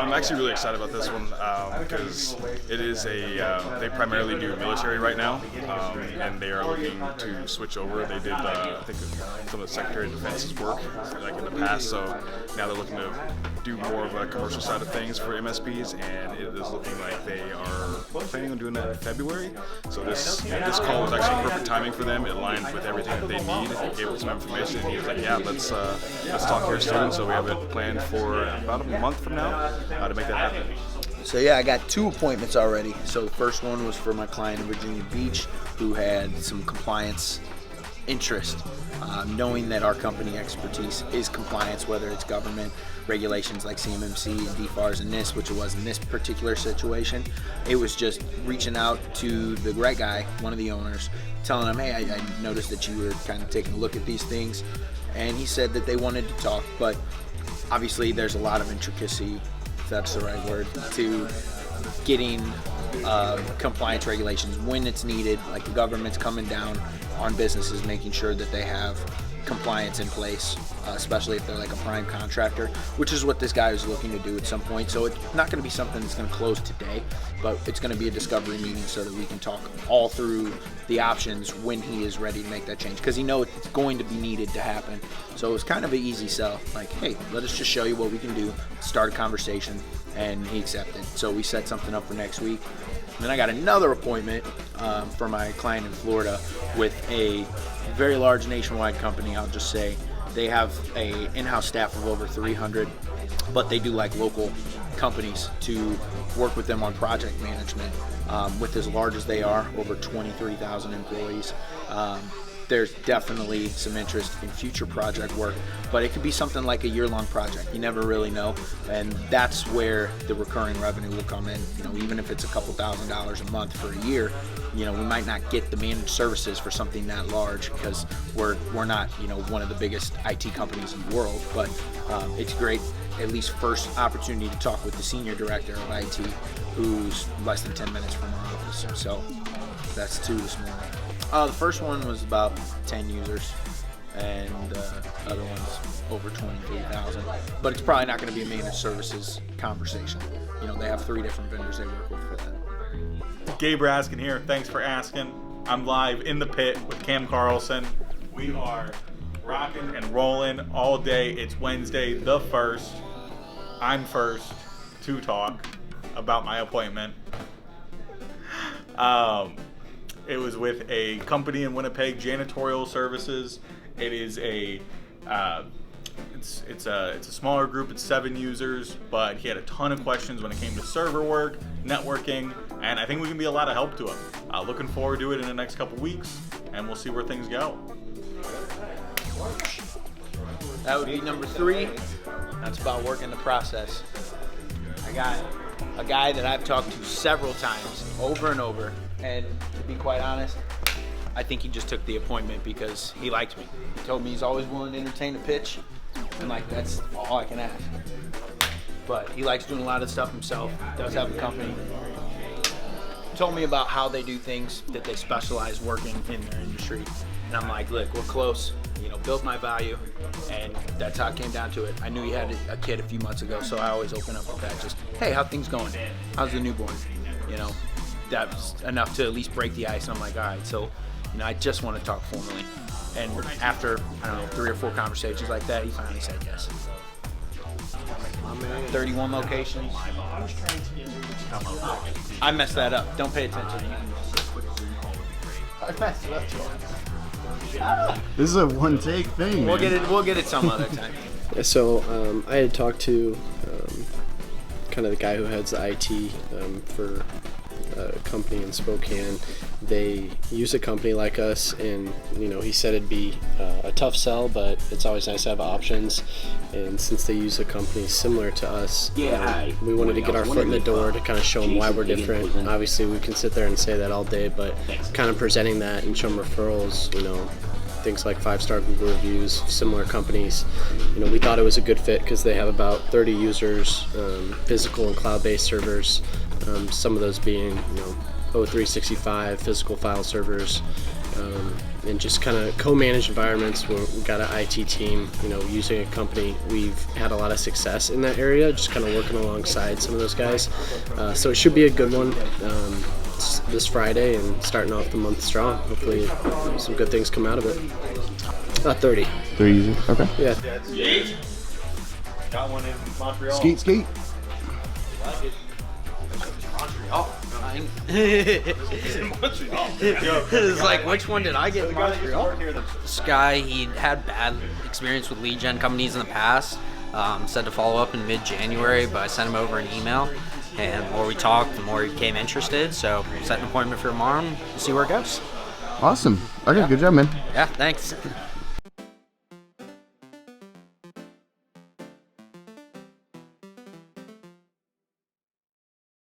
I'm actually really excited about this one because it is they primarily do military right now, and they are looking to switch over. They did, I think, some of the Secretary of Defense's work like in the past, so now they're looking to do more of a commercial side of things for MSPs, and it is looking like they are planning on doing that in February. So this call was actually perfect timing for them. It aligned with everything that they need. He gave us some information. He was like, "Yeah, let's talk here soon." So we have it planned for about a month from now to make that happen. So yeah, I got 2 appointments already. So the first one was for my client in Virginia Beach who had some compliance interest, knowing that our company expertise is compliance, whether it's government regulations like CMMC and DFARS and NIST, which it was in this particular situation. It was just reaching out to the right guy, one of the owners, telling him, hey, I noticed that you were kind of taking a look at these things, and he said that they wanted to talk, but obviously there's a lot of intricacy, if that's the right word, to getting compliance regulations when it's needed. Like the government's coming down on businesses, making sure that they have compliance in place, especially if they're like a prime contractor, which is what this guy is looking to do at some point. So it's not going to be something that's going to close today, but it's going to be a discovery meeting so that we can talk all through the options when he is ready to make that change, because he knows it's going to be needed to happen. So it's kind of an easy sell, like, hey, let us just show you what we can do, start a conversation, and he accepted. So we set something up for next week. And then I got another appointment for my client in Florida with a very large nationwide company. I'll just say they have a in-house staff of over 300, but they do like local companies to work with them on project management. With as large as they are, over 23,000 employees. There's definitely some interest in future project work, but it could be something like a year-long project. You never really know, and that's where the recurring revenue will come in. You know, even if it's a couple $1,000s a month for a year, you know, we might not get the managed services for something that large because we're not, you know, one of the biggest IT companies in the world. But it's great, at least first opportunity to talk with the senior director of IT, who's less than 10 minutes from our office. So that's 2 this morning. The first one was about 10 users, and the other one's over 23,000. But it's probably not going to be a managed services conversation. You know, they have 3 different vendors they work with for that. Gabe Raskin here. Thanks for asking. I'm live in the pit with Cam Carlson. We are rocking and rolling all day. It's Wednesday, the 1st. I'm first to talk about my appointment. It was with a company in Winnepeg, janitorial services. It is it's a smaller group. It's 7 users, but he had a ton of questions when it came to server work, networking, and I think we can be a lot of help to him. Looking forward to it in the next couple weeks, and we'll see where things go. That would be number 3. That's about working the process. I got a guy that I've talked to several times, over and over, and to be quite honest, I think he just took the appointment because he liked me. He told me he's always willing to entertain a pitch, and like that's all I can ask. But he likes doing a lot of stuff himself, does have a company. Told me about how they do things, that they specialize working in their industry. And I'm like, look, we're close, you know, built my value, and that's how it came down to it. I knew he had a kid a few months ago, so I always open up with that, just, hey, how things going? How's the newborn? You know, that was enough to at least break the ice. And I'm like, all right, so, you know, I just want to talk formally. And after, I don't know, 3 or 4 conversations like that, he finally said yes. 31 locations. I messed that up. Don't pay attention. I messed it up. This is a one-take thing. We'll get it some other time. So I had talked to kind of the guy who heads the IT for a company in Spokane. They use a company like us, and you know, he said it'd be a tough sell, but it's always nice to have options. And since they use a company similar to us, we wanted to get our foot in the door to kind of show them why we're different. Obviously, we can sit there and say that all day, but kind of presenting that and show them referrals, you know, things like 5-star Google reviews, similar companies. You know, we thought it was a good fit because they have about 30 users, physical and cloud-based servers. Some of those being, you know, O365 physical file servers, and just kind of co-manage environments. We've got an IT team, using a company. We've had a lot of success in that area, just kind of working alongside some of those guys. So it should be a good one this Friday and starting off the month strong. Hopefully some good things come out of it. 30. 30 easy. Okay. Yeah. Got one in Montreal. Skeet. It's like, which one did I get in Montreal? This guy, he had bad experience with lead gen companies in the past. Said to follow up in mid-January, but I sent him over an email. And the more we talked, the more he became interested. So set an appointment for tomorrow and see where it goes. Awesome. Okay, good job, man. Yeah, thanks.